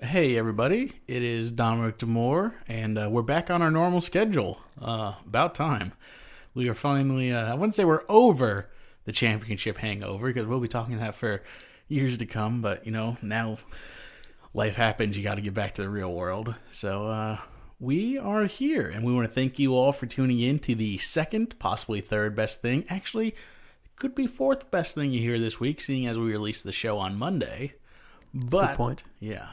Hey everybody, it is Dominic Demore, and we're back on our normal schedule. About time. We are finally, I wouldn't say we're over the championship hangover, because we'll be talking that for years to come, but now life happens, you got to get back to the real world. So we are here, and we want to thank you all for tuning in to the second, possibly third best thing. Actually, it could be fourth best thing you hear this week, seeing as we released the show on Monday. That's a good point. Yeah.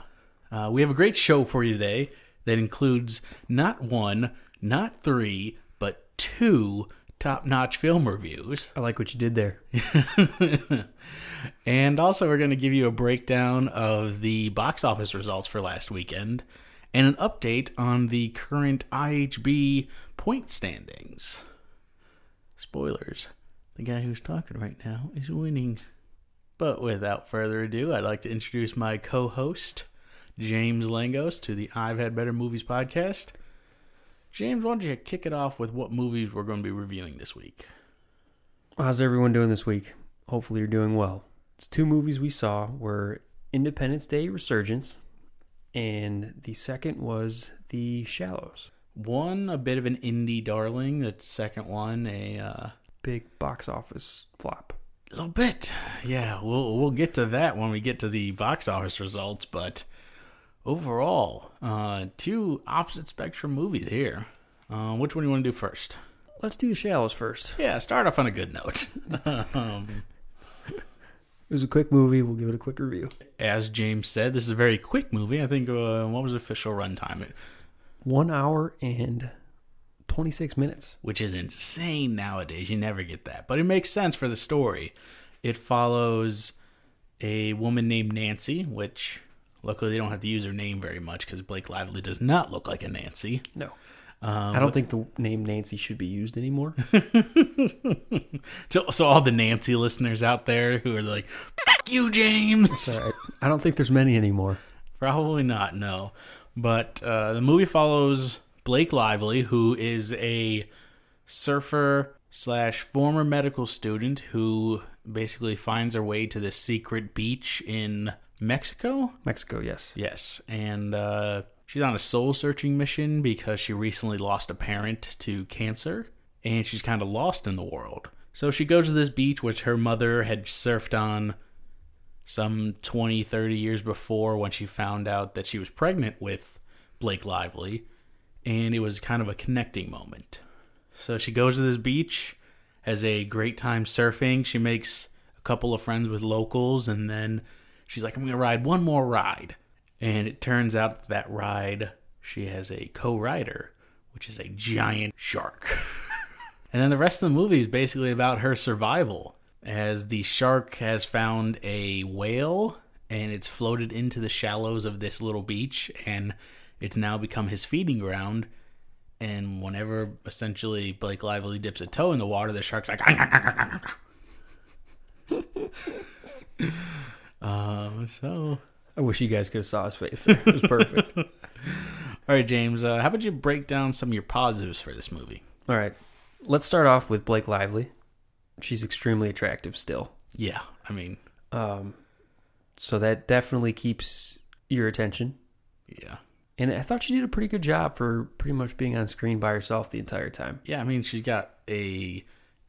We have a great show for you today that includes not one, not three, but two top-notch film reviews. I like what you did there. And also we're going to give you a breakdown of the box office results for last weekend and an update on the current IHB point standings. Spoilers. The guy who's talking right now is winning. But without further ado, I'd like to introduce my co-host, James Langos, to the I've Had Better Movies podcast. James, why don't you kick it off with what movies we're going to be reviewing this week? How's everyone doing this week? Hopefully you're doing well. It's two movies we saw were Independence Day Resurgence, and the second was The Shallows. One, a bit of an indie darling. The second one, a big box office flop. A little bit. Yeah, we'll get to that when we get to the box office results, but overall, two opposite spectrum movies here. Which one do you want to do first? Let's do The Shallows first. Yeah, start off on a good note. It was a quick movie. We'll give it a quick review. As James said, this is a very quick movie. I think, what was the official runtime? 1 hour and 26 minutes. Which is insane nowadays. You never get that. But it makes sense for the story. It follows a woman named Nancy, which luckily they don't have to use her name very much because Blake Lively does not look like a Nancy. No. I don't think the name Nancy should be used anymore. So all the Nancy listeners out there who are like, "Fuck you, James." Right. I don't think there's many anymore. Probably not, no. But the movie follows Blake Lively, who is a surfer / former medical student who basically finds her way to this secret beach in Mexico? Mexico, yes. Yes, and she's on a soul-searching mission because she recently lost a parent to cancer, and she's kind of lost in the world. So she goes to this beach, which her mother had surfed on some 20, 30 years before when she found out that she was pregnant with Blake Lively, and it was kind of a connecting moment. So she goes to this beach, has a great time surfing. She makes a couple of friends with locals, and then she's like, I'm going to ride one more ride. And it turns out that ride, she has a co-rider, which is a giant shark. And then the rest of the movie is basically about her survival, as the shark has found a whale, and it's floated into the shallows of this little beach, and it's now become his feeding ground. And whenever essentially Blake Lively dips a toe in the water, the shark's like, so I wish you guys could have saw his face there. It was perfect. All right, James, how about you break down some of your positives for this movie? All right. Let's start off with Blake Lively. She's extremely attractive still. Yeah, I mean. So that definitely keeps your attention. Yeah. And I thought she did a pretty good job for pretty much being on screen by herself the entire time. Yeah, I mean, she's got a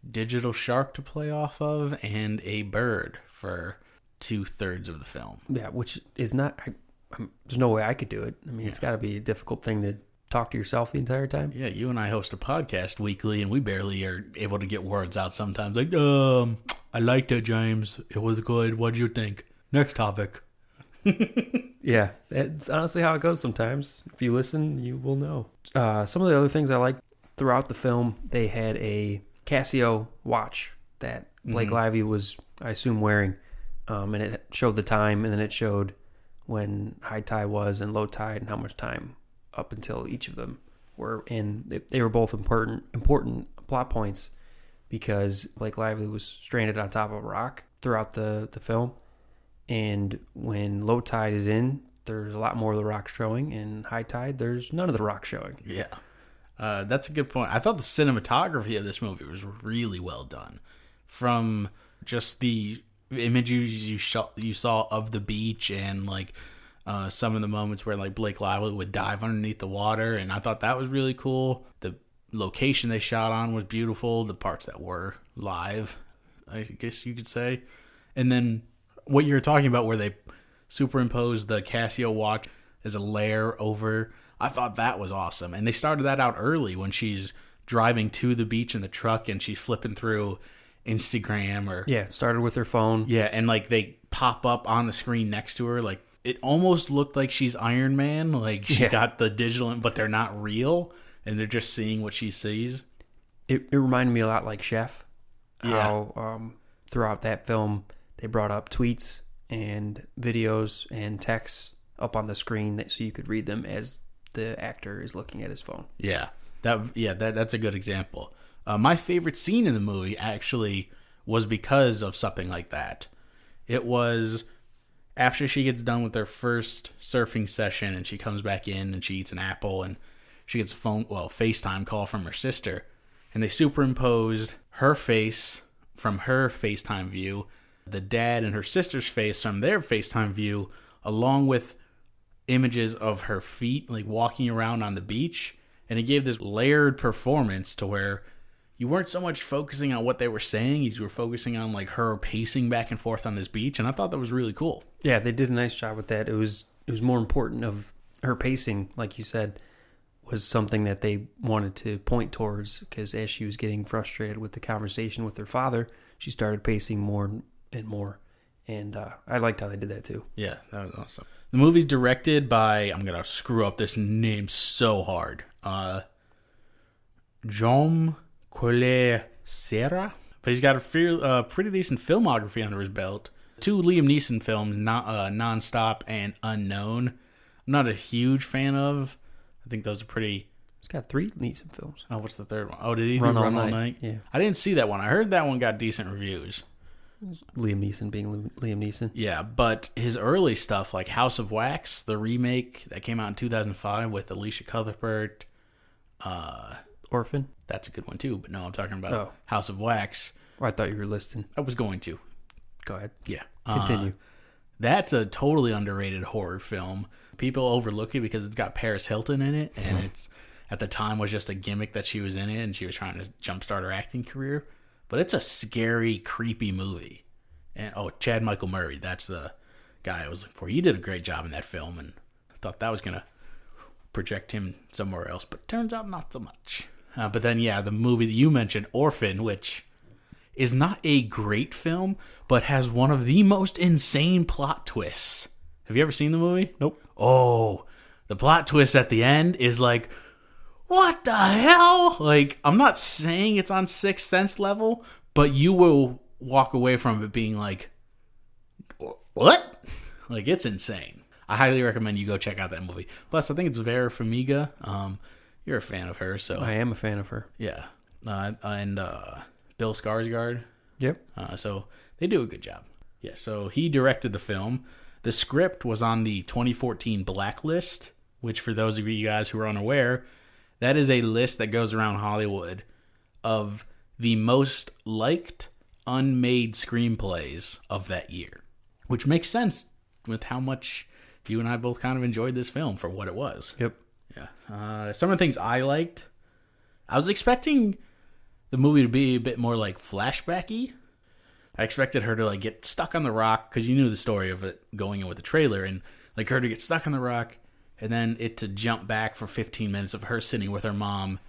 digital shark to play off of and a bird for 2/3 of the film. Yeah, which is not... there's no way I could do it. I mean, It's got to be a difficult thing to talk to yourself the entire time. Yeah, you and I host a podcast weekly, and we barely are able to get words out sometimes. Like, I liked it, James. It was good. What'd you think? Next topic. Yeah, that's honestly how it goes sometimes. If you listen, you will know. Some of the other things I liked throughout the film, they had a Casio watch that Blake Lively was, I assume, wearing. And it showed the time, and then it showed when high tide was and low tide and how much time up until each of them were in. They were both important plot points because Blake Lively was stranded on top of a rock throughout the film. And when low tide is in, there's a lot more of the rock showing, and high tide, there's none of the rock showing. Yeah. That's a good point. I thought the cinematography of this movie was really well done. From just the images you saw of the beach and like Some of the moments where like Blake Lively would dive underneath the water, and I thought that was really cool. The location they shot on was beautiful. The parts that were live, I guess you could say. And then what you were talking about where they superimposed the Casio watch as a layer over, I thought that was awesome. And they started that out early when she's driving to the beach in the truck and she's flipping through Instagram or... Yeah, it started with her phone. Yeah, and like they pop up on the screen next to her. Like it almost looked like she's Iron Man. Like she got the digital, but they're not real. And they're just seeing what she sees. It reminded me a lot like Chef. How throughout that film, they brought up tweets and videos and texts up on the screen so you could read them as the actor is looking at his phone. Yeah, that's a good example. My favorite scene in the movie actually was because of something like that. It was after she gets done with her first surfing session and she comes back in and she eats an apple and she gets a FaceTime call from her sister, and they superimposed her face from her FaceTime view, the dad and her sister's face from their FaceTime view, along with images of her feet like walking around on the beach, and it gave this layered performance to where you weren't so much focusing on what they were saying, you were focusing on like her pacing back and forth on this beach, and I thought that was really cool. Yeah, they did a nice job with that. It was more important of her pacing, like you said, was something that they wanted to point towards, because as she was getting frustrated with the conversation with her father, she started pacing more and more. And I liked how they did that too. Yeah, that was awesome. The movie's directed by, I'm going to screw up this name so hard, Jaume Collet-Serra. But he's got a pretty decent filmography under his belt. 2 Liam Neeson films, Non-Stop and Unknown. I'm not a huge fan of. I think those are pretty... He's got 3 Neeson films. Oh, what's the third one? Oh, did he Run do All Run All Night? Night? Yeah. I didn't see that one. I heard that one got decent reviews. Liam Neeson being Liam Neeson. Yeah, but his early stuff, like House of Wax, the remake that came out in 2005 with Alicia Cuthbert. Orphan? That's a good one too, but no, I'm talking about House of Wax. Oh, I thought you were listing. I was going to. Go ahead. Yeah. Continue. That's a totally underrated horror film. People overlook it because it's got Paris Hilton in it, and it's at the time was just a gimmick that she was in it, and she was trying to jumpstart her acting career. But it's a scary, creepy movie. And Chad Michael Murray, that's the guy I was looking for. He did a great job in that film, and I thought that was going to project him somewhere else, but turns out not so much. But then, the movie that you mentioned, Orphan, which is not a great film, but has one of the most insane plot twists. Have you ever seen the movie? Nope. Oh, the plot twist at the end is like, what the hell? Like, I'm not saying it's on Sixth Sense level, but you will walk away from it being like, what? Like, it's insane. I highly recommend you go check out that movie. Plus, I think it's Vera Farmiga. You're a fan of her, so I am a fan of her. Yeah, and Bill Skarsgård. Yep. So they do a good job. Yeah. So he directed the film. The script was on the 2014 Blacklist, which, for those of you guys who are unaware, that is a list that goes around Hollywood of the most liked unmade screenplays of that year, which makes sense with how much you and I both kind of enjoyed this film for what it was. Yep. Yeah. Some of the things I liked, I was expecting the movie to be a bit more like flashbacky. I expected her to like get stuck on the rock, because you knew the story of it going in with the trailer, and like her to get stuck on the rock, and then it to jump back for 15 minutes of her sitting with her mom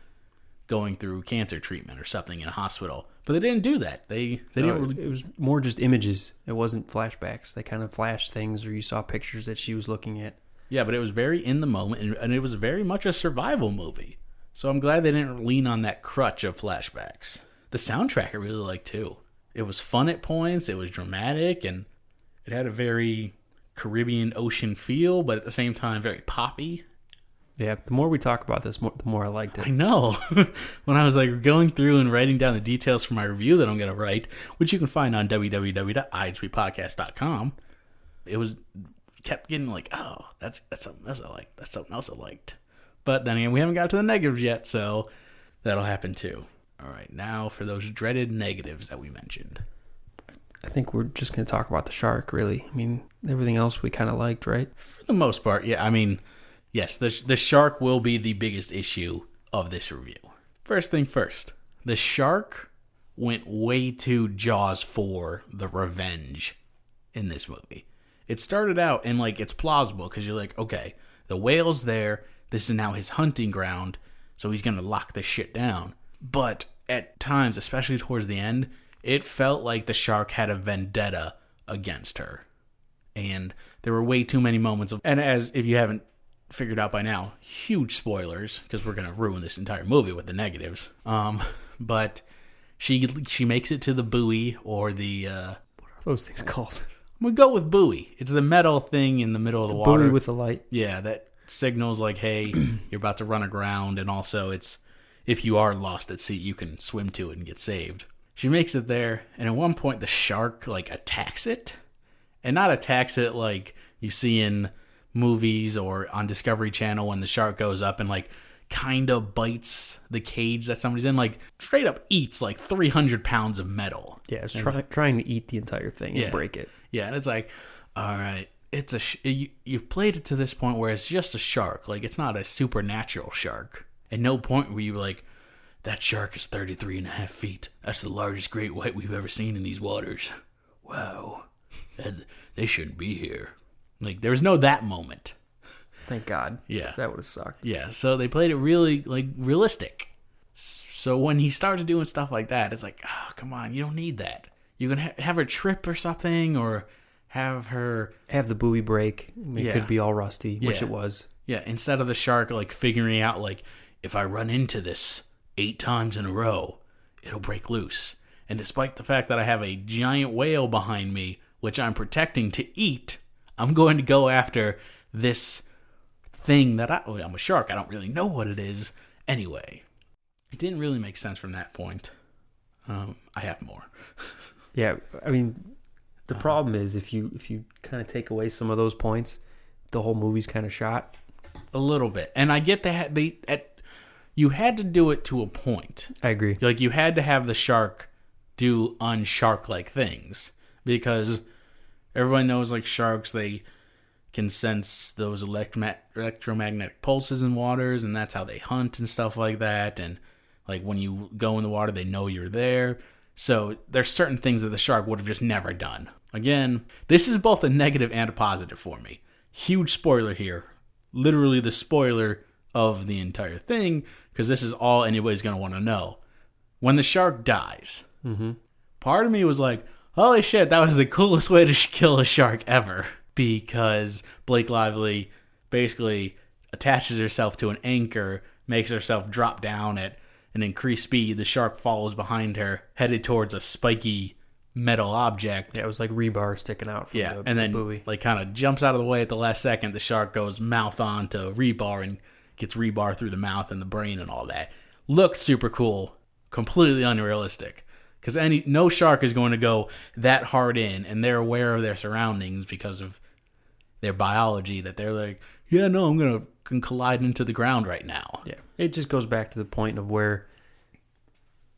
going through cancer treatment or something in a hospital. But they didn't do that. They didn't. It was more just images. It wasn't flashbacks. They kind of flashed things, or you saw pictures that she was looking at. Yeah, but it was very in the moment, and it was very much a survival movie. So I'm glad they didn't lean on that crutch of flashbacks. The soundtrack I really liked too. It was fun at points, it was dramatic, and it had a very Caribbean ocean feel, but at the same time very poppy. Yeah, the more we talk about this, the more I liked it. I know. When I was like going through and writing down the details for my review that I'm going to write, which you can find on www.ihbpodcast.com, it was kept getting like, oh, that's something else I liked. That's something else I liked. But then again, we haven't got to the negatives yet, so that'll happen too. All right, now for those dreaded negatives that we mentioned. I think we're just going to talk about the shark, really. I mean, everything else we kind of liked, right? For the most part, yeah. I mean, yes, the shark will be the biggest issue of this review. First thing first, the shark went way too Jaws for the revenge in this movie. It started out and like it's plausible because you're like, okay, the whale's there. This is now his hunting ground, so he's gonna lock this shit down. But at times, especially towards the end, it felt like the shark had a vendetta against her, and there were way too many moments of. And as if you haven't figured out by now, huge spoilers because we're gonna ruin this entire movie with the negatives. But she makes it to the buoy or the what are those things called? We go with buoy. It's the metal thing in the middle of the water. Buoy with the light. Yeah, that signals like, hey, you're about to run aground, and also it's if you are lost at sea, you can swim to it and get saved. She makes it there, and at one point the shark like attacks it, and not attacks it like you see in movies or on Discovery Channel when the shark goes up and like kind of bites the cage that somebody's in, like straight up eats like 300 pounds of metal. Yeah, it's trying to eat the entire thing and break it. Yeah, and it's like, all right, it's you've played it to this point where it's just a shark. Like, it's not a supernatural shark. At no point were you like, that shark is 33 and a half feet. That's the largest great white we've ever seen in these waters. Wow. They shouldn't be here. Like, there was no that moment. Thank God. Yeah. 'Cause that would have sucked. Yeah, so they played it really, like, realistic. So when he started doing stuff like that, it's like, oh, come on, you don't need that. You can have her trip or something, or have the buoy break. It could be all rusty, which it was. Yeah, instead of the shark like figuring out like, if I run into this 8 times in a row, it'll break loose. And despite the fact that I have a giant whale behind me, which I'm protecting to eat, I'm going to go after this thing that I'm a shark. I don't really know what it is. Anyway, it didn't really make sense from that point. I have more. Yeah, I mean, the problem is if you kind of take away some of those points, the whole movie's kind of shot. A little bit. And I get that you had to do it to a point. I agree. Like, you had to have the shark do unshark-like things. Because everyone knows, like, sharks, they can sense those electromagnetic pulses in waters, and that's how they hunt and stuff like that. And, like, when you go in the water, they know you're there. So there's certain things that the shark would have just never done. Again, this is both a negative and a positive for me. Huge spoiler here. Literally the spoiler of the entire thing, because this is all anybody's going to want to know. When the shark dies, part of me was like, holy shit, that was the coolest way to kill a shark ever. Because Blake Lively basically attaches herself to an anchor, makes herself drop down at an increased speed. The shark follows behind her, headed towards a spiky metal object. Yeah, it was like rebar sticking out from the buoy. Like kind of jumps out of the way at the last second. The shark goes mouth on to rebar and gets rebar through the mouth and the brain and all that. Looked super cool. Completely unrealistic. Because no shark is going to go that hard in, and they're aware of their surroundings because of their biology, that they're like, yeah, no, I'm going to collide into the ground right now. Yeah, it just goes back to the point of where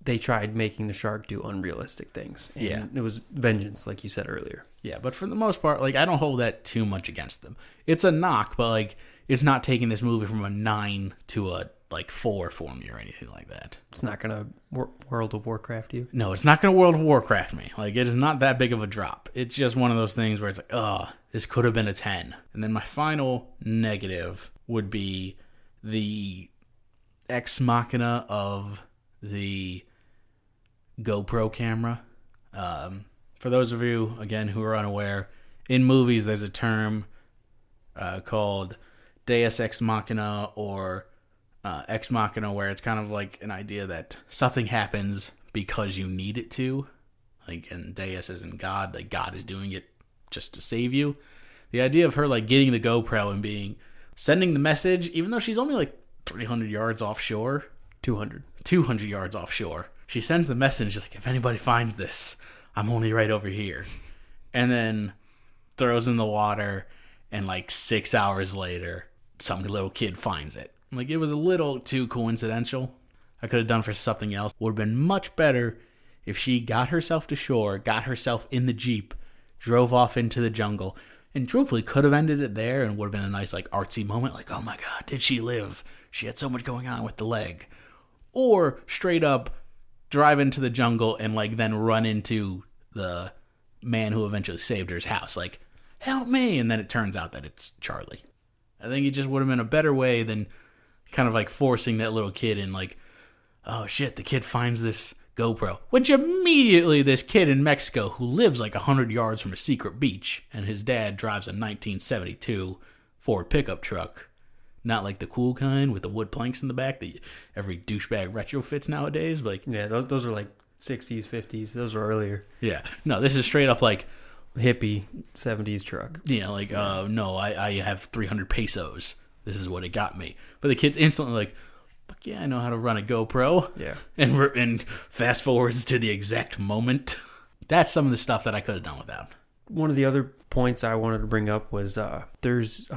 they tried making the shark do unrealistic things. And it was vengeance, like you said earlier. Yeah, but for the most part, like, I don't hold that too much against them. It's a knock, but, like, it's not taking this movie from a 9 to a, like, 4 for me or anything like that. It's not going to World of Warcraft you? No, it's not going to World of Warcraft me. Like, it is not that big of a drop. It's just one of those things where it's like, this could have been a 10. And then my final negative would be the ex machina of the GoPro camera. For those of you, again, who are unaware, in movies there's a term called Deus Ex Machina or Ex Machina, where it's kind of like an idea that something happens because you need it to. Like, and Deus is in God, like God is doing it just to save you. The idea of her like getting the GoPro and sending the message, even though she's only like 300 yards offshore. 200 yards offshore. She sends the message like, if anybody finds this, I'm only right over here. And then throws in the water, and like 6 hours later, some little kid finds it. Like, it was a little too coincidental. I could have done for something else. Would have been much better if she got herself to shore, got herself in the Jeep, drove off into the jungle, and truthfully could have ended it there and would have been a nice like artsy moment, like, oh my god, did she live? She had so much going on with the leg. Or straight up drive into the jungle and like then run into the man who eventually saved her house, like, help me, and then it turns out that it's Charlie. I think it just would have been a better way than kind of like forcing that little kid in, like, oh shit, the kid finds this GoPro, which immediately this kid in Mexico who lives like 100 yards from a secret beach, and his dad drives a 1972 Ford pickup truck, not like the cool kind with the wood planks in the back that every douchebag retrofits nowadays. But like, yeah, those are like 60s, 50s. Those were earlier. Yeah, no, this is straight up like hippie 70s truck. Yeah, like, no, I have 300 pesos. This is what it got me. But the kid's instantly like, fuck yeah, I know how to run a GoPro. Yeah. And fast forwards to the exact moment. That's some of the stuff that I could have done without. One of the other points I wanted to bring up was there's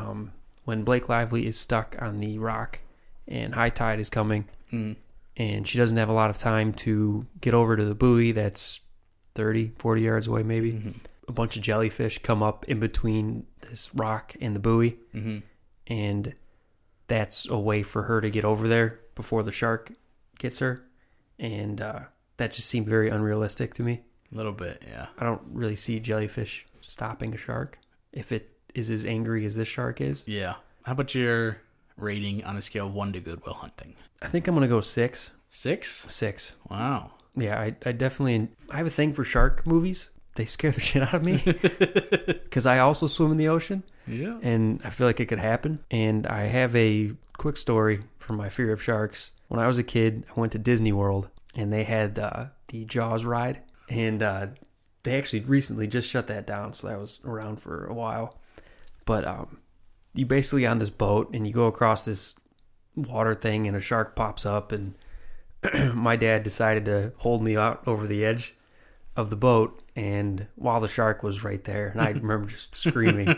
when Blake Lively is stuck on the rock and high tide is coming, and she doesn't have a lot of time to get over to the buoy that's 30, 40 yards away maybe. Mm-hmm. A bunch of jellyfish come up in between this rock and the buoy, and that's a way for her to get over there before the shark gets her, and that just seemed very unrealistic to me. A little bit, yeah. I don't really see jellyfish stopping a shark if it is as angry as this shark is. Yeah. How about your rating on a scale of 1 to Good Will Hunting? I think I'm going to go 6. 6? 6. Wow. Yeah, I definitely... I have a thing for shark movies. They scare the shit out of me. Because I also swim in the ocean. Yeah. And I feel like it could happen. And I have a quick story from my fear of sharks. When I was a kid, I went to Disney World. And they had the Jaws ride. And they actually recently just shut that down, so that was around for a while. But you basically on this boat, and you go across this water thing, and a shark pops up, and my dad decided to hold me out over the edge of the boat, and while the shark was right there, and I remember just screaming,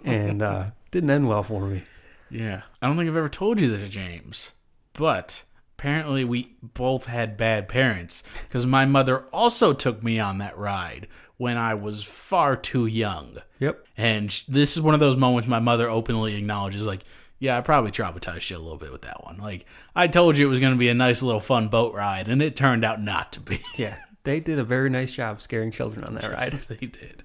and didn't end well for me. Yeah. I don't think I've ever told you this, James, but... apparently, we both had bad parents because my mother also took me on that ride when I was far too young. Yep. And this is one of those moments my mother openly acknowledges, like, yeah, I probably traumatized you a little bit with that one. Like, I told you it was going to be a nice little fun boat ride, and it turned out not to be. Yeah, they did a very nice job scaring children on that ride. They did.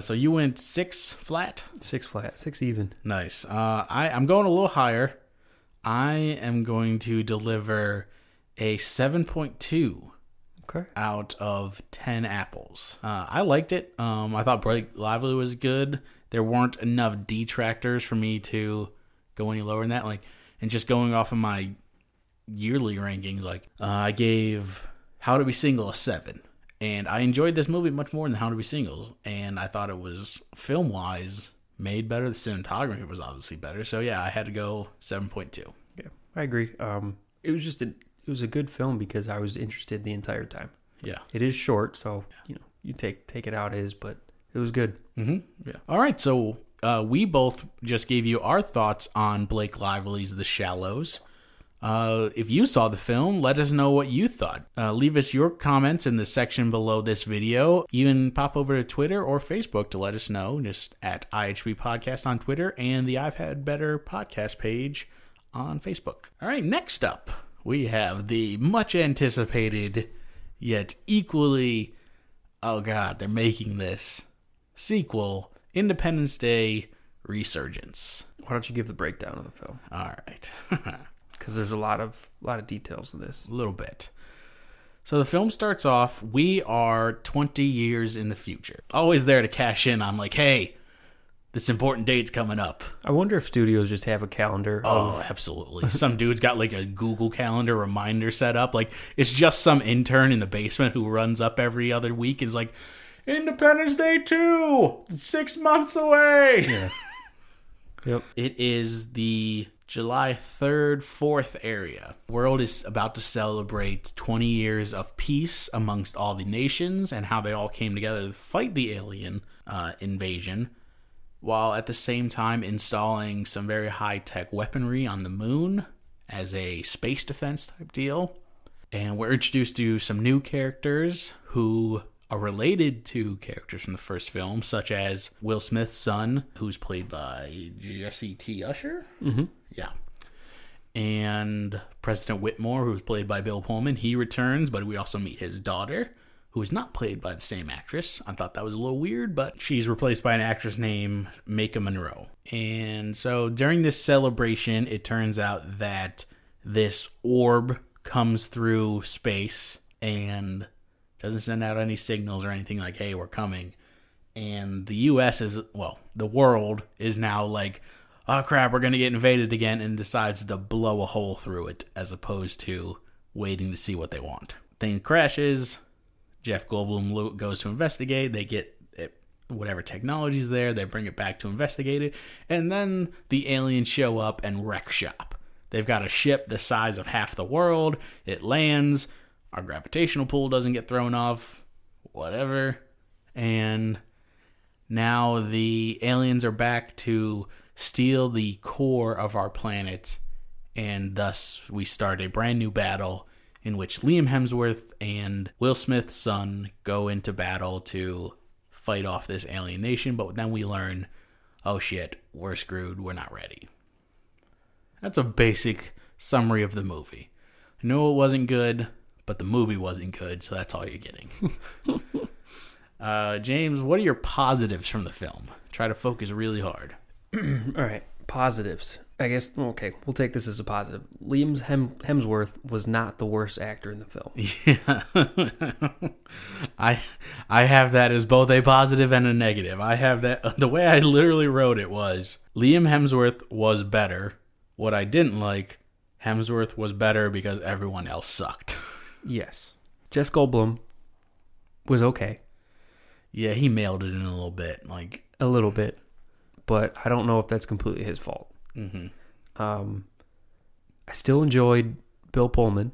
So you went 6 flat? 6 flat, 6 even. Nice. I'm going a little higher. I am going to deliver a 7.2 out of 10 apples. I liked it. I thought Blake Lively was good. There weren't enough detractors for me to go any lower than that. Like, and just going off of my yearly rankings, like I gave How to Be Single a 7. And I enjoyed this movie much more than How to Be Single. And I thought it was film-wise made better. The cinematography was obviously better. So yeah, I had to go 7.2. Yeah, I agree. It was just it was a good film because I was interested the entire time. Yeah. It is short, so you take it out as, but it was good. Mm-hmm. Yeah. All right, so we both just gave you our thoughts on Blake Lively's The Shallows. If you saw the film, let us know what you thought. Leave us your comments in the section below this video. Even pop over to Twitter or Facebook to let us know, just at IHB Podcast on Twitter and the I've Had Better podcast page on Facebook. All right, next up, we have the much anticipated, yet equally, oh god, they're making this sequel, Independence Day Resurgence. Why don't you give the breakdown of the film? All right. Because there's a lot of details to this. A little bit. So the film starts off, we are 20 years in the future. Always there to cash in on like, hey, this important date's coming up. I wonder if studios just have a calendar. Oh, absolutely. Some dude's got like a Google Calendar reminder set up. Like, it's just some intern in the basement who runs up every other week and is like, Independence Day 2! 6 months away! Yeah. Yep. It is the July 3rd, 4th area. The world is about to celebrate 20 years of peace amongst all the nations and how they all came together to fight the alien invasion, while at the same time installing some very high-tech weaponry on the moon as a space defense type deal. And we're introduced to some new characters who are related to characters from the first film, such as Will Smith's son, who's played by Jesse T. Usher. Mm-hmm. Yeah. And President Whitmore, who's played by Bill Pullman, he returns, but we also meet his daughter, who is not played by the same actress. I thought that was a little weird, but she's replaced by an actress named Maika Monroe. And so during this celebration, it turns out that this orb comes through space and doesn't send out any signals or anything like, hey, we're coming. And the U.S. the world is now like, oh crap, we're going to get invaded again, and decides to blow a hole through it as opposed to waiting to see what they want. Thing crashes. Jeff Goldblum goes to investigate. They get whatever technology's there. They bring it back to investigate it. And then the aliens show up and wreck shop. They've got a ship the size of half the world. It lands. Our gravitational pull doesn't get thrown off. Whatever. And now the aliens are back to steal the core of our planet. And thus we start a brand new battle in which Liam Hemsworth and Will Smith's son go into battle to fight off this alien nation. But then we learn, oh shit, we're screwed. We're not ready. That's a basic summary of the movie. I know it wasn't good, but the movie wasn't good, so that's all you're getting. James, what are your positives from the film? Try to focus really hard. All right, positives. I guess, okay, we'll take this as a positive. Liam Hemsworth was not the worst actor in the film. Yeah. I have that as both a positive and a negative. I have that, the way I literally wrote it was, Liam Hemsworth was better. What I didn't like, Hemsworth was better because everyone else sucked. Yes. Jeff Goldblum was okay. Yeah, he mailed it in a little bit. A little bit. But I don't know if that's completely his fault. Mm-hmm. I still enjoyed Bill Pullman,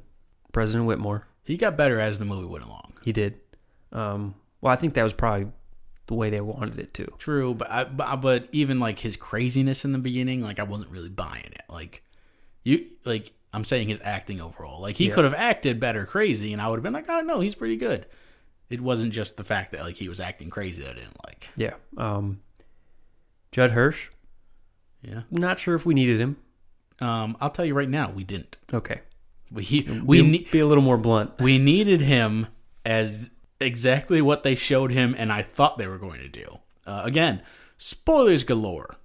President Whitmore. He got better as the movie went along. He did. Well, I think that was probably the way they wanted it to. True, but even his craziness in the beginning, I wasn't really buying it. I'm saying his acting overall. He could have acted better crazy, and I would have been like, oh no, he's pretty good. It wasn't just the fact that he was acting crazy that I didn't like. Yeah. Judd Hirsch. Yeah. Not sure if we needed him. I'll tell you right now, we didn't. Okay. Be a little more blunt. We needed him as exactly what they showed him, and I thought they were going to do. Again, spoilers galore,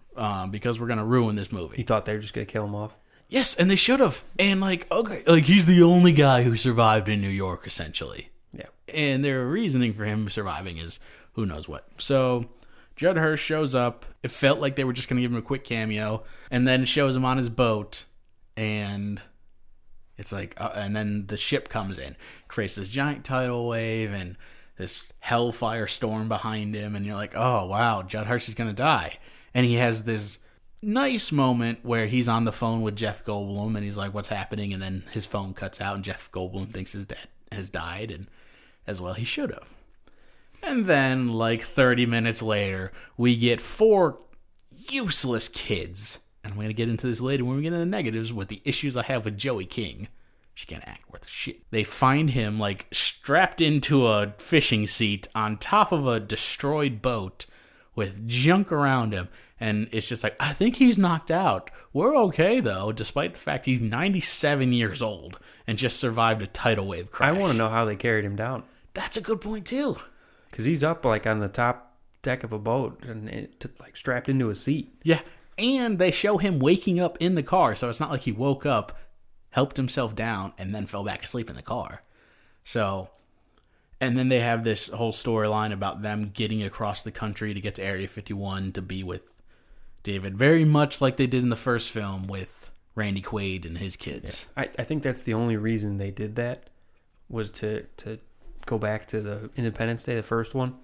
because we're gonna ruin this movie. You thought they were just gonna kill him off? Yes, and they should have. And okay, he's the only guy who survived in New York, essentially. Yeah. And their reasoning for him surviving is who knows what. So Judd Hirsch shows up. It felt like they were just going to give him a quick cameo, and then shows him on his boat, and it's and then the ship comes in, creates this giant tidal wave, and this hellfire storm behind him, and you're like, oh wow, Judd Hirsch is going to die. And he has this nice moment where he's on the phone with Jeff Goldblum, and he's like, what's happening? And then his phone cuts out, and Jeff Goldblum thinks his dad has died, and as well he should have. And then, 30 minutes later, we get 4 useless kids. And I'm going to get into this later when we get into the negatives with the issues I have with Joey King. She can't act worth a shit. They find him, strapped into a fishing seat on top of a destroyed boat with junk around him. And it's just I think he's knocked out. We're okay, though, despite the fact he's 97 years old and just survived a tidal wave crash. I want to know how they carried him down. That's a good point, too. Because he's up, on the top deck of a boat and strapped into a seat. Yeah, and they show him waking up in the car, so it's not like he woke up, helped himself down, and then fell back asleep in the car. So, and then they have this whole storyline about them getting across the country to get to Area 51 to be with David, very much like they did in the first film with Randy Quaid and his kids. Yeah. I think that's the only reason they did that, was to go back to the Independence Day, the first one,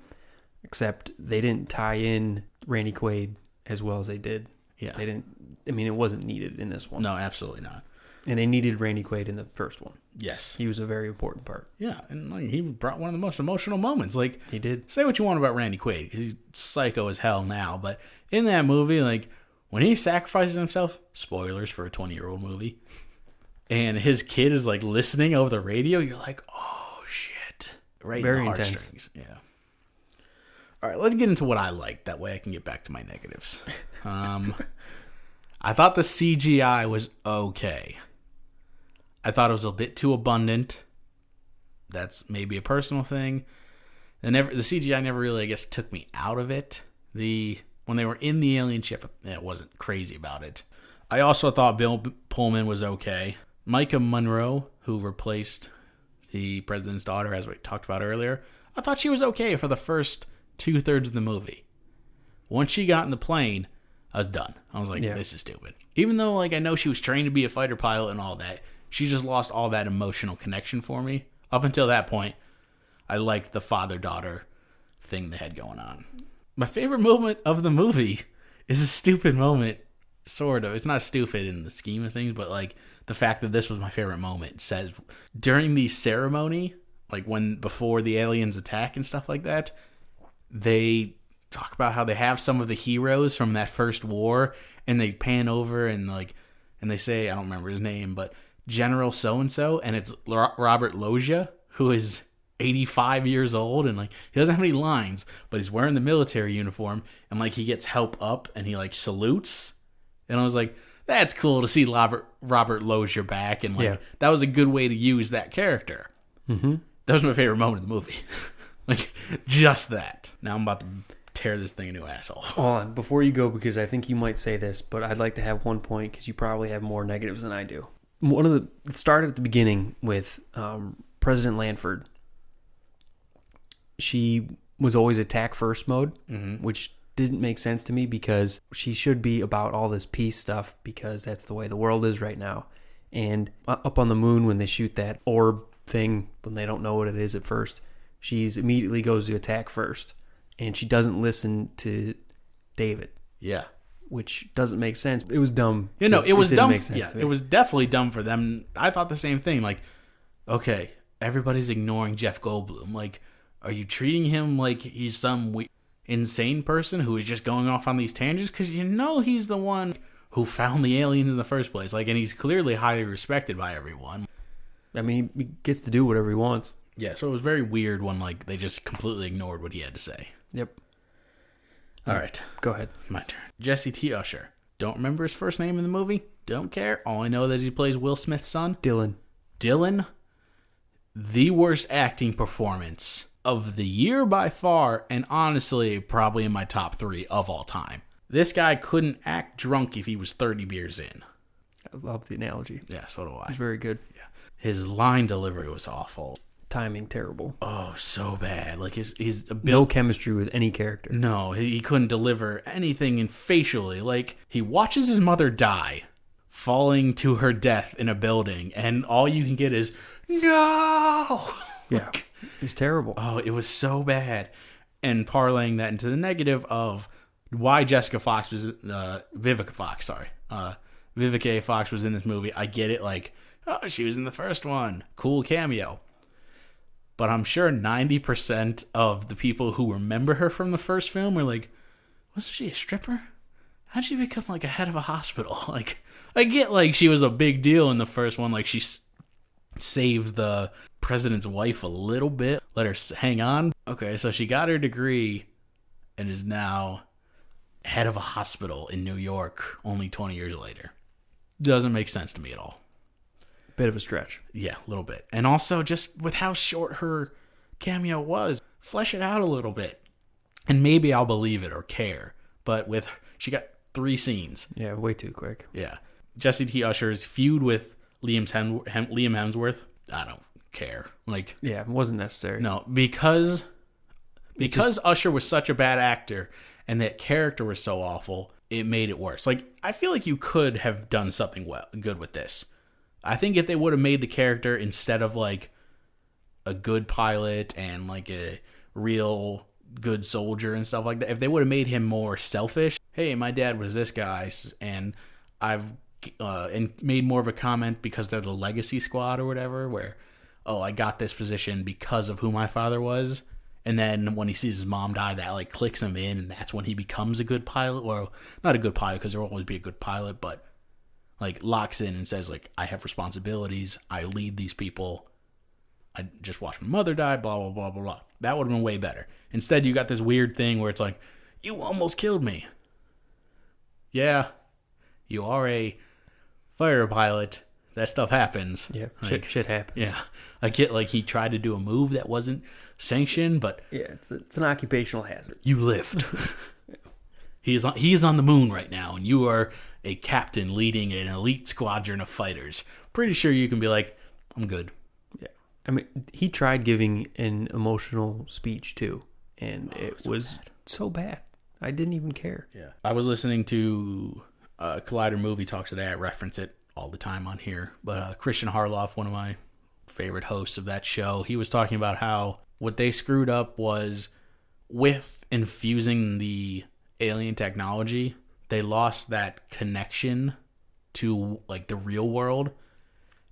except they didn't tie in Randy Quaid as well as they did. Yeah. They didn't, it wasn't needed in this one. No, absolutely not. And they needed Randy Quaid in the first one. Yes. He was a very important part. Yeah, and he brought one of the most emotional moments. He did. Say what you want about Randy Quaid, because he's psycho as hell now, but in that movie, when he sacrifices himself, spoilers for a 20-year-old movie, and his kid is like listening over the radio, you're like, oh shit. Right Very in the intense. heartstrings. Yeah. All right, let's get into what I liked. That way I can get back to my negatives. I thought the CGI was okay. I thought it was a bit too abundant. That's maybe a personal thing. And the CGI never really, I guess, took me out of it. When they were in the alien ship, it wasn't crazy about it. I also thought Bill Pullman was okay. Micah Monroe, who replaced the president's daughter, as we talked about earlier, I thought she was okay for the first 2/3 of the movie. Once she got in the plane, I was done. I was like, This is stupid. Even though, like, I know she was trained to be a fighter pilot and all that, she just lost all that emotional connection for me. Up until that point, I liked the father-daughter thing they had going on. My favorite moment of the movie is a stupid moment, sort of. It's not stupid in the scheme of things, but, like, the fact that this was my favorite moment says during the ceremony, like, before the aliens attack and stuff like that, they talk about how they have some of the heroes from that first war, and they pan over and they say, I don't remember his name, but General so-and-so, and it's Robert Loggia, who is 85 years old, and like he doesn't have any lines, but he's wearing the military uniform, and like he gets help up and he like salutes, and I was like, that's cool to see Robert Loggia back, and like that was a good way to use that character. Mm-hmm. That was my favorite moment of the movie. Like, just that. Now I'm about to tear this thing a new asshole. Hold on, before you go, because I think you might say this, but I'd like to have one point, because you probably have more negatives than I do. It started at the beginning with President Lanford. She was always attack first mode, which didn't make sense to me, because she should be about all this peace stuff, because that's the way the world is right now. And up on the moon, when they shoot that orb thing, when they don't know what it is at first, she's immediately goes to attack first, and she doesn't listen to David. Yeah. Which doesn't make sense. It was dumb. You know, it was dumb. Yeah, it was definitely dumb for them. I thought the same thing. Like, okay, everybody's ignoring Jeff Goldblum. Like, are you treating him like he's some insane person who is just going off on these tangents? Because you know he's the one who found the aliens in the first place. Like, and he's clearly highly respected by everyone. I mean, he gets to do whatever he wants. Yeah, so it was very weird when like they just completely ignored what he had to say. Yep. All right. Go ahead. My turn. Jesse T. Usher. Don't remember his first name in the movie. Don't care. All I know is he plays Will Smith's son. Dylan. The worst acting performance of the year by far, and honestly, probably in my top 3 of all time. This guy couldn't act drunk if he was 30 beers in. I love the analogy. Yeah, so do I. It's very good. Yeah. His line delivery was awful. Timing terrible. Oh, so bad. Like his no chemistry with any character. No, he couldn't deliver anything in facially. Like, he watches his mother die, falling to her death in a building, and all you can get is, no! Yeah, it's terrible. Oh, it was so bad. And parlaying that into the negative of why Vivica Fox, Vivica A. Fox was in this movie. I get it, like, oh, she was in the first one. Cool cameo. But I'm sure 90% of the people who remember her from the first film were like, wasn't she a stripper? How'd she become like a head of a hospital? Like, I get like she was a big deal in the first one. Like, she saved the president's wife a little bit. Let her hang on. Okay, so she got her degree and is now head of a hospital in New York only 20 years later. Doesn't make sense to me at all. Bit of a stretch. Yeah, a little bit. And also, just with how short her cameo was, flesh it out a little bit. And maybe I'll believe it or care. But she got 3 scenes. Yeah, way too quick. Yeah. Jesse T. Usher's feud with Liam Hemsworth, I don't care. Like, yeah, it wasn't necessary. No, because Usher was such a bad actor and that character was so awful, it made it worse. Like, I feel like you could have done something good with this. I think if they would have made the character, instead of like a good pilot and like a real good soldier and stuff like that, if they would have made him more selfish, hey, my dad was this guy, and I've and made more of a comment because they're the legacy squad or whatever, where, oh, I got this position because of who my father was, and then when he sees his mom die, that like clicks him in, and that's when he becomes a good pilot. Well, not a good pilot, because there will always be a good pilot, but like locks in and says like, I have responsibilities. I lead these people. I just watched my mother die, blah, blah, blah, blah, blah. That would have been way better. Instead, you got this weird thing where it's like, you almost killed me. Yeah, you are a fighter pilot. That stuff happens. Yeah, like, shit happens. Yeah, I get like he tried to do a move that wasn't sanctioned, but yeah, it's an occupational hazard. You lived. He is on the moon right now, and you are a captain leading an elite squadron of fighters. Pretty sure you can be like, I'm good. Yeah, I mean, he tried giving an emotional speech too, and it was so bad. I didn't even care. Yeah, I was listening to Collider Movie Talk today. I reference it all the time on here, but Christian Harloff, one of my favorite hosts of that show, he was talking about how what they screwed up was with infusing the alien technology, they lost that connection to like the real world,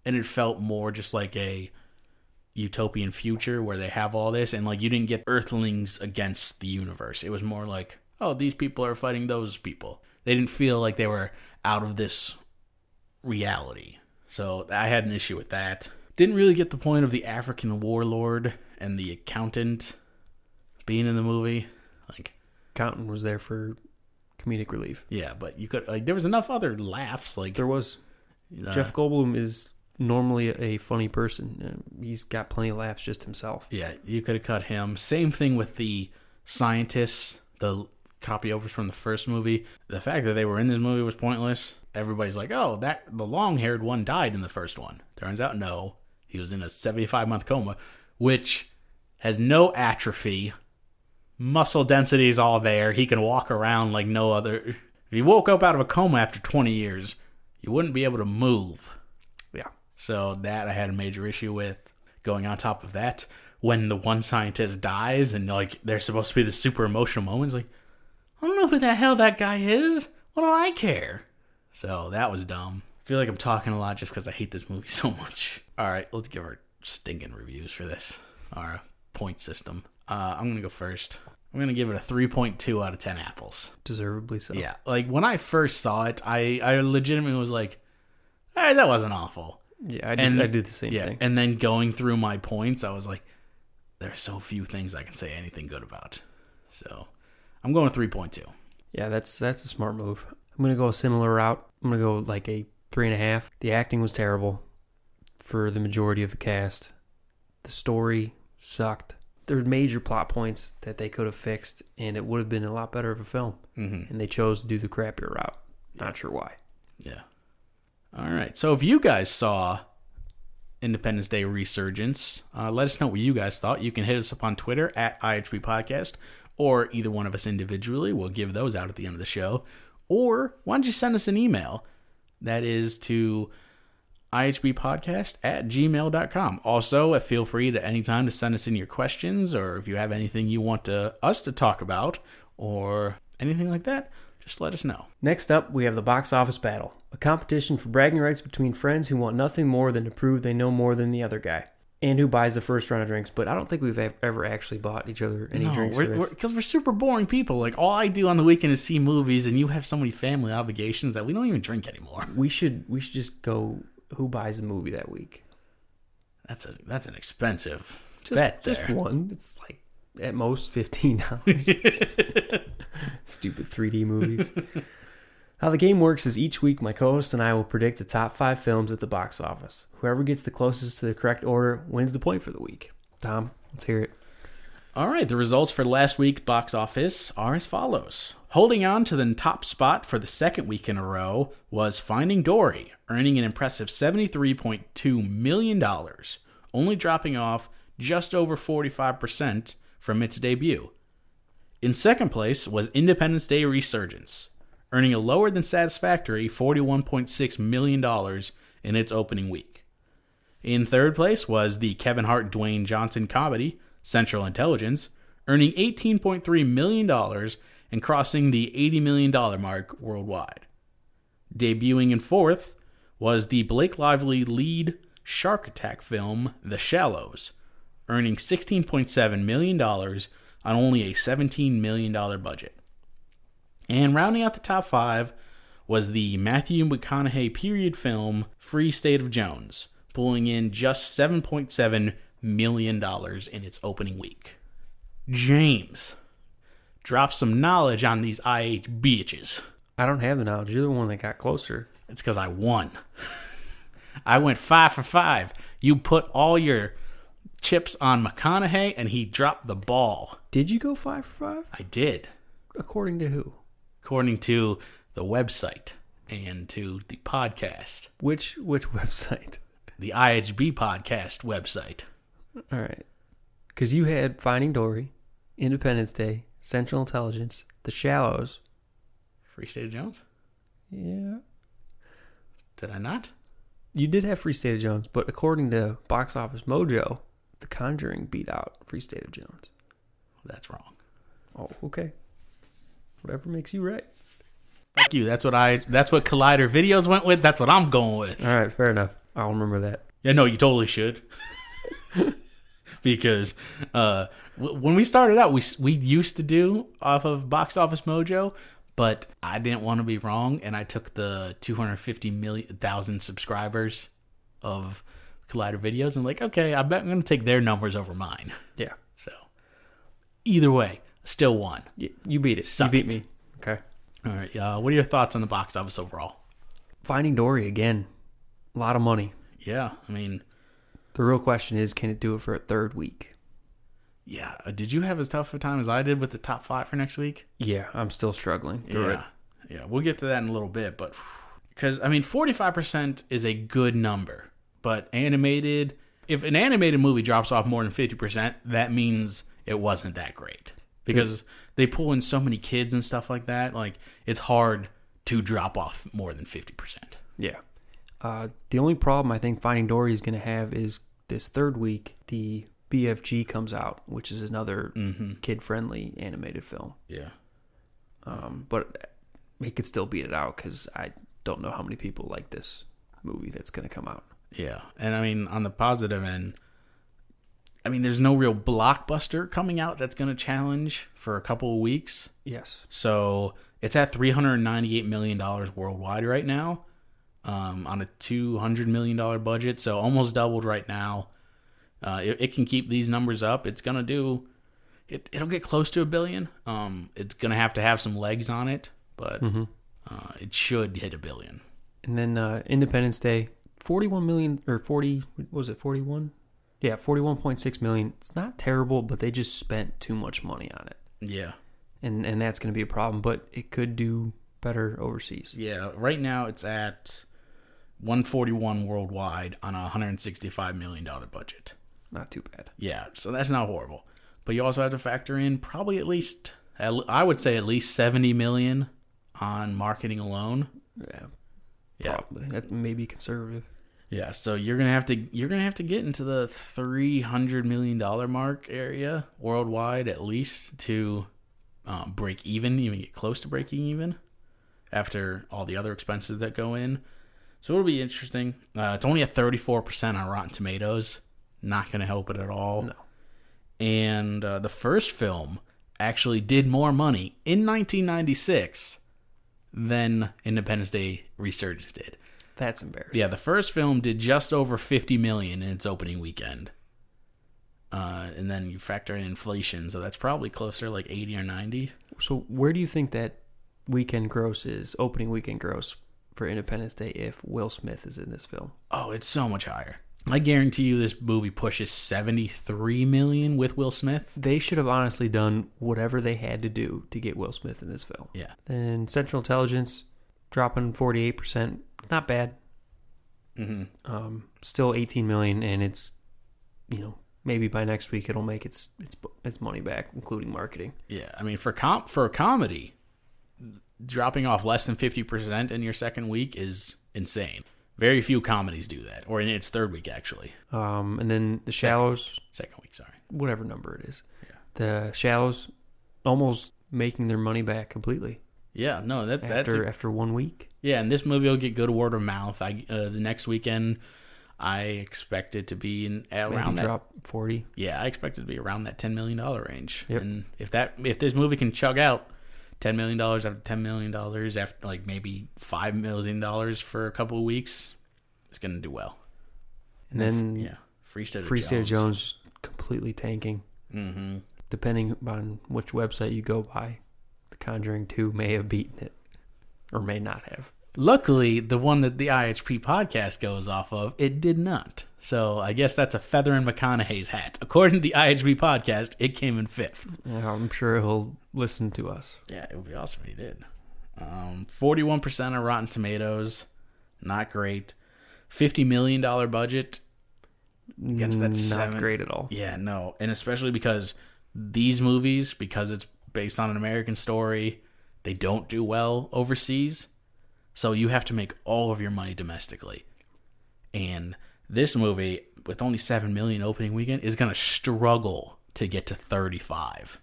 and it felt more just like a utopian future where they have all this, and like you didn't get Earthlings against the universe. It was more like, oh, these people are fighting those people. They didn't feel like they were out of this reality. So I had an issue with that. Didn't really get the point of the African warlord and the accountant being in the movie. Like, accountant was there for comedic relief. Yeah, but you could like there was enough other laughs. Like there was. Jeff Goldblum is normally a funny person. He's got plenty of laughs just himself. Yeah, you could have cut him. Same thing with the scientists, the copyovers from the first movie. The fact that they were in this movie was pointless. Everybody's like, oh, that the long-haired one died in the first one. Turns out, no. He was in a 75-month coma, which has no atrophy. Muscle density is all there. He can walk around like no other. If he woke up out of a coma after 20 years, you wouldn't be able to move. Yeah. So that I had a major issue with. Going on top of that, when the one scientist dies and like they're supposed to be the super emotional moments, like, I don't know who the hell that guy is. What do I care? So that was dumb. I feel like I'm talking a lot just because I hate this movie so much. All right, let's give our stinking reviews for this. Our point system. I'm going to go first. I'm going to give it a 3.2 out of 10 apples. Deservedly so. Yeah, like when I first saw it, I legitimately was like, hey, that wasn't awful. Yeah, I did the same thing. And then going through my points, I was like, there are so few things I can say anything good about. So I'm going 3.2. Yeah, that's a smart move. I'm going to go a similar route. I'm going to go like a 3.5. The acting was terrible for the majority of the cast. The story sucked. There were major plot points that they could have fixed, and it would have been a lot better of a film. Mm-hmm. And they chose to do the crappier route. Not sure why. Yeah. All right. So if you guys saw Independence Day Resurgence, let us know what you guys thought. You can hit us up on Twitter at IHB Podcast, or either one of us individually. We'll give those out at the end of the show. Or why don't you send us an email? That is to ihbpodcast@gmail.com. Also, feel free to anytime to send us in your questions, or if you have anything you want us to talk about, or anything like that, just let us know. Next up, we have the Box Office Battle, a competition for bragging rights between friends who want nothing more than to prove they know more than the other guy, and who buys the first round of drinks. But I don't think we've ever actually bought each other any drinks. Because we're super boring people. Like, all I do on the weekend is see movies, and you have so many family obligations that we don't even drink anymore. We should just go. Who buys the movie that week? That's an expensive bet there. Just one. It's like at most $15. Stupid 3D movies. How the game works is each week my co-host and I will predict the top 5 films at the box office. Whoever gets the closest to the correct order wins the point for the week. Tom, let's hear it. All right, the results for last week's box office are as follows. Holding on to the top spot for the second week in a row was Finding Dory, earning an impressive $73.2 million, only dropping off just over 45% from its debut. In second place was Independence Day Resurgence, earning a lower than satisfactory $41.6 million in its opening week. In third place was the Kevin Hart-Dwayne Johnson comedy, Central Intelligence, earning $18.3 million and crossing the $80 million mark worldwide. Debuting in fourth was the Blake Lively lead shark attack film, The Shallows, earning $16.7 million on only a $17 million budget. And rounding out the top 5 was the Matthew McConaughey period film Free State of Jones, pulling in just $7.7 million in its opening week. James, drop some knowledge on these IHBs. I don't have the knowledge. You're the one that got closer. It's because I won. I went 5 for 5. You put all your chips on McConaughey, and he dropped the ball. Did you go 5 for 5? I did. According to who? According to the website and to the podcast. Which website? The IHB podcast website. All right. Because you had Finding Dory, Independence Day, Central Intelligence, The Shallows. Free State of Jones? Yeah. Did I not? You did have Free State of Jones, but according to Box Office Mojo, The Conjuring beat out Free State of Jones. That's wrong. Oh, okay. Whatever makes you right. Fuck you. That's what Collider Videos went with. That's what I'm going with. All right, fair enough. I'll remember that. Yeah, no, you totally should. Because when we started out, we used to do off of Box Office Mojo, but I didn't want to be wrong, and I took the 250,000 subscribers of Collider Videos and like, okay, I bet I'm going to take their numbers over mine. Yeah. So either way, still won. You beat it. Suck you beat it. me. Okay. All right. What are your thoughts on the box office overall? Finding Dory again. A lot of money. Yeah, I mean, the real question is, can it do it for a third week? Yeah. Did you have as tough a time as I did with the top 5 for next week? Yeah, I'm still struggling through it. Yeah, we'll get to that in a little bit, but because I mean, 45% is a good number, but if an animated movie drops off more than 50%, that means it wasn't that great because they pull in so many kids and stuff like that. Like, it's hard to drop off more than 50%. Yeah. The only problem I think Finding Dory is going to have is this third week, the BFG comes out, which is another kid-friendly animated film. Yeah. But it could still beat it out because I don't know how many people like this movie that's going to come out. Yeah. And I mean, on the positive end, I mean, there's no real blockbuster coming out that's going to challenge for a couple of weeks. Yes. So it's at $398 million worldwide right now, on a $200 million budget. So almost doubled right now. It can keep these numbers up. It's going to do... It'll get close to $1 billion. It's going to have some legs on it, but it should hit $1 billion. And then Independence Day, 41 million, or 40, was it 41? Yeah, 41.6 million. It's not terrible, but they just spent too much money on it. Yeah. And that's going to be a problem, but it could do better overseas. Yeah, right now it's at 141 worldwide on a $165 million budget. Not too bad. Yeah, so that's not horrible. But you also have to factor in probably at least, I would say at least $70 million on marketing alone. Yeah, probably. That may be conservative. Yeah, so you're gonna have to get into the $300 million mark area worldwide at least to break even get close to breaking even after all the other expenses that go in. So it'll be interesting. It's only at 34% on Rotten Tomatoes. Not gonna help it at all. No. And the first film actually did more money in 1996 than Independence Day Resurgence did. That's embarrassing. Yeah, the first film did just over $50 million in its opening weekend. And then you factor in inflation, so that's probably closer like 80 or 90. So where do you think that weekend gross is, opening weekend gross for Independence Day if Will Smith is in this film? Oh, it's so much higher. I guarantee you this movie pushes $73 million with Will Smith. They should have honestly done whatever they had to do to get Will Smith in this film. Yeah. Then Central Intelligence dropping 48%. Not bad. Still 18 million, and it's, maybe by next week it'll make its money back, including marketing. Yeah, I mean for a comedy, dropping off less than 50% in your second week is insane. Very few comedies do that, or in its third week actually. And then The Shallows, second week, sorry, whatever number it is. Yeah. The Shallows almost making their money back completely. Yeah, no, after 1 week. Yeah, and this movie will get good word of mouth. The next weekend, I expect it to be around that. Drop 40. Yeah, I expect it to be around that $10 million range. Yep. And if this movie can chug out $10 million after $10 million after like maybe $5 million for a couple of weeks, it's going to do well. And then Free State of Jones just completely tanking. Mm-hmm. Depending on which website you go by, The Conjuring 2 may have beaten it or may not have. Luckily, the one that the IHP podcast goes off of, it did not. So I guess that's a feather in McConaughey's hat. According to the IHB podcast, it came in fifth. Yeah, I'm sure he'll listen to us. Yeah, it would be awesome if he did. 41% of Rotten Tomatoes, not great. $50 million budget. Against that not great at all. Yeah, no. And especially because these movies, because it's based on an American story, they don't do well overseas. So you have to make all of your money domestically. And this movie, with only $7 million opening weekend, is going to struggle to get to 35.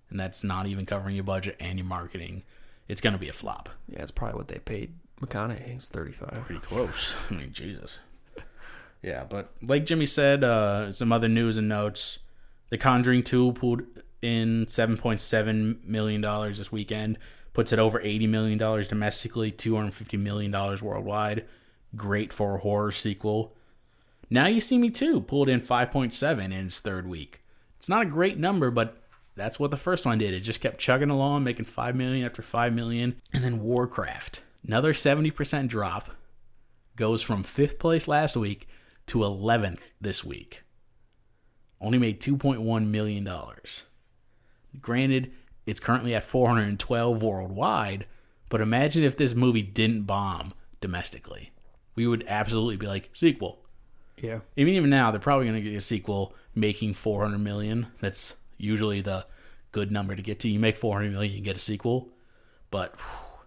And that's not even covering your budget and your marketing. It's going to be a flop. Yeah, it's probably what they paid McConaughey. It's 35. Pretty close. I mean, Jesus. Yeah, but like Jimmy said, some other news and notes. The Conjuring 2 pulled in $7.7 million this weekend. Puts it over $80 million domestically, $250 million worldwide. Great for a horror sequel. Now You See Me 2 pulled in 5.7 in its third week. It's not a great number, but that's what the first one did. It just kept chugging along, making $5 million after $5 million. And then Warcraft, another 70% drop, goes from 5th place last week to 11th this week. Only made $2.1 million. Granted, it's currently at 412 worldwide, but imagine if this movie didn't bomb domestically. We would absolutely be like, sequel. Yeah. Even now, they're probably going to get a sequel making $400 million. That's usually the good number to get to. You make $400 million, you get a sequel. But, whew,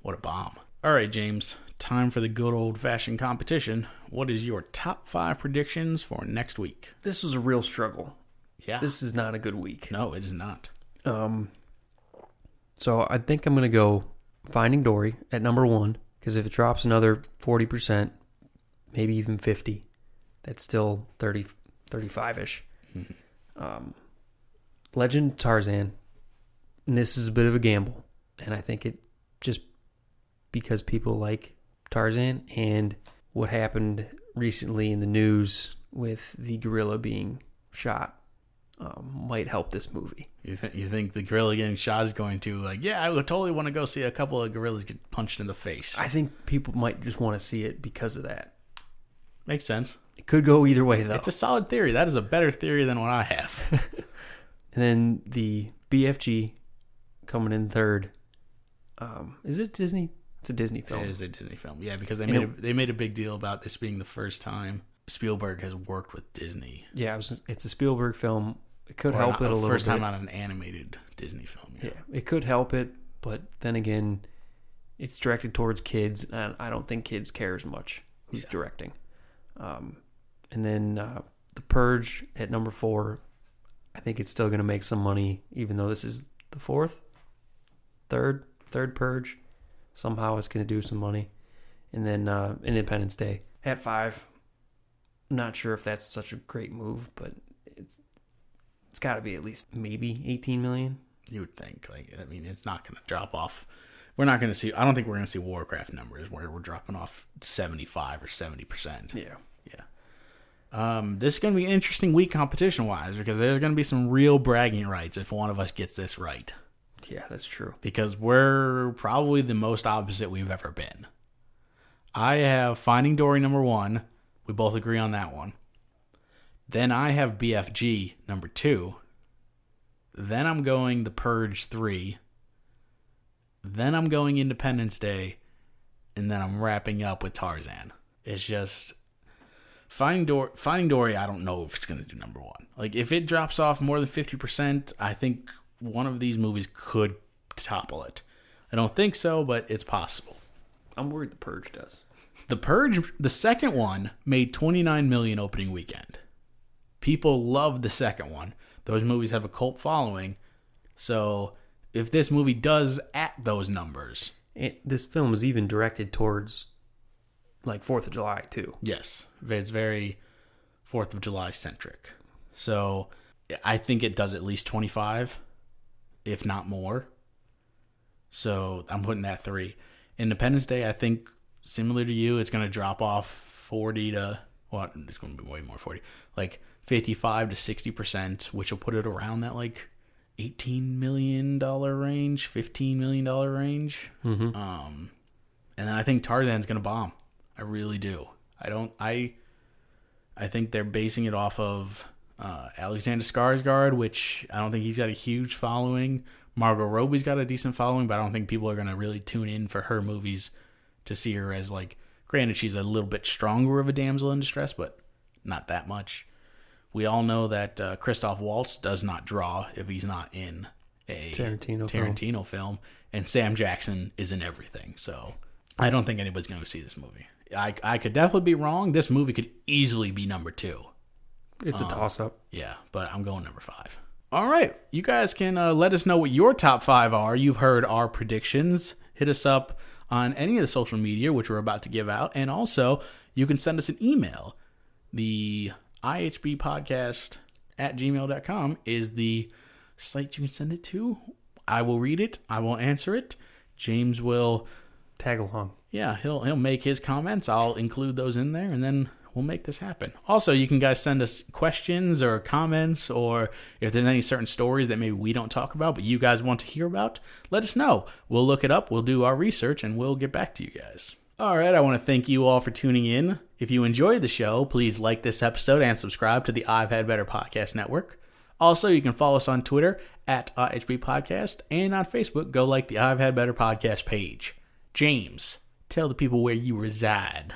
what a bomb. All right, James, time for the good old-fashioned competition. What is your top 5 predictions for next week? This was a real struggle. Yeah. This is not a good week. No, it is not. So I think I'm going to go Finding Dory at number 1, because if it drops another 40%, maybe even 50, that's still 30, 35-ish. Mm-hmm. Legend of Tarzan, and this is a bit of a gamble, and I think it just because people like Tarzan and what happened recently in the news with the gorilla being shot might help this movie. You think the gorilla getting shot is going to, like, yeah, I would totally want to go see a couple of gorillas get punched in the face. I think people might just want to see it because of that. Makes sense. It could go either way, though. It's a solid theory. That is a better theory than what I have. And then the BFG coming in third. Is it Disney? It's a Disney film. It is a Disney film. Yeah, because they made a big deal about this being the first time Spielberg has worked with Disney. Yeah, it's a Spielberg film. It could help it a little bit. First time on an animated Disney film. Yeah, it could help it, but then again, it's directed towards kids, and I don't think kids care as much who's directing. And then The Purge at number 4. I think it's still going to make some money, even though this is the third Purge. Somehow it's going to do some money. And then Independence Day at 5. I'm not sure if that's such a great move, but it's got to be at least maybe 18 million. You would think. It's not going to drop off. We're not going to see. I don't think we're going to see Warcraft numbers where we're dropping off 75 or 70%. Yeah. This is going to be an interesting week competition-wise because there's going to be some real bragging rights if one of us gets this right. Yeah, that's true. Because we're probably the most opposite we've ever been. I have Finding Dory number 1. We both agree on that one. Then I have BFG number 2. Then I'm going The Purge 3. Then I'm going Independence Day. And then I'm wrapping up with Tarzan. It's just... Finding Dory, I don't know if it's going to do number 1. Like, if it drops off more than 50%, I think one of these movies could topple it. I don't think so, but it's possible. I'm worried The Purge does. The Purge, the second one, made $29 million opening weekend. People love the second one. Those movies have a cult following. So, if this movie does at those numbers... This film is even directed towards, 4th of July, too. Yes. It's very 4th of July centric. So, I think it does at least 25, if not more. So I'm putting that 3. Independence Day, I think, similar to you, it's going to drop off 40 to, well, it's going to be way more 40, like 55 to 60%, which will put it around that like $18 million range, $15 million range. Mm-hmm. And then I think Tarzan's going to bomb. I really do. I think they're basing it off of Alexander Skarsgård, which I don't think he's got a huge following. Margot Robbie's got a decent following, but I don't think people are going to really tune in for her movies to see her as, like, granted, she's a little bit stronger of a damsel in distress, but not that much. We all know that Christoph Waltz does not draw if he's not in a Tarantino film, and Sam Jackson is in everything. So I don't think anybody's going to see this movie. I could definitely be wrong. This movie could easily be number 2. It's a toss-up. Yeah, but I'm going number 5. All right. You guys can let us know what your top 5 are. You've heard our predictions. Hit us up on any of the social media, which we're about to give out. And also, you can send us an email. The IHB podcast at gmail.com is the site you can send it to. I will read it. I will answer it. James will tag along. Yeah, he'll make his comments. I'll include those in there, and then we'll make this happen. Also, you can guys send us questions or comments, or if there's any certain stories that maybe we don't talk about, but you guys want to hear about, let us know. We'll look it up, we'll do our research, and we'll get back to you guys. All right, I want to thank you all for tuning in. If you enjoyed the show, please like this episode and subscribe to the I've Had Better Podcast Network. Also, you can follow us on Twitter at IHB Podcast, and on Facebook, go like the I've Had Better Podcast page. James, tell the people where you reside.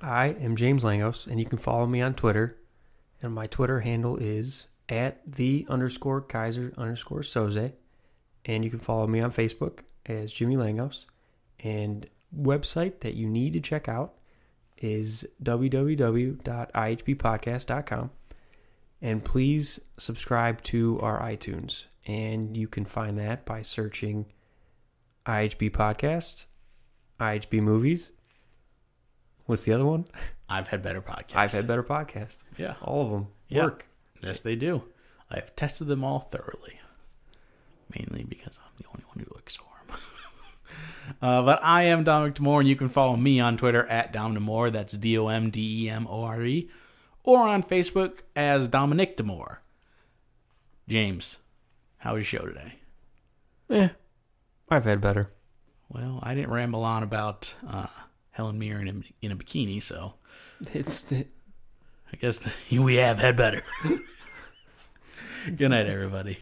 I am James Langos, and you can follow me on Twitter. And my Twitter handle is @the_Kaiser_Soze. And you can follow me on Facebook as Jimmy Langos. And website that you need to check out is www.ihbpodcast.com. And please subscribe to our iTunes. And you can find that by searching IHB Podcast, IHB Movies. What's the other one? I've Had Better Podcast. I've Had Better Podcast. Yeah. All of them work. Yes, they do. I have tested them all thoroughly. Mainly because I'm the only one who looks for them. But I am Dominic Demore, and you can follow me on Twitter at Domdemore. That's DOMDEMORE. Or on Facebook as Dominic Demore. James, how was your show today? I've had better. Well, I didn't ramble on about Helen Mirren in a bikini, so I guess we have had better. Good night, everybody.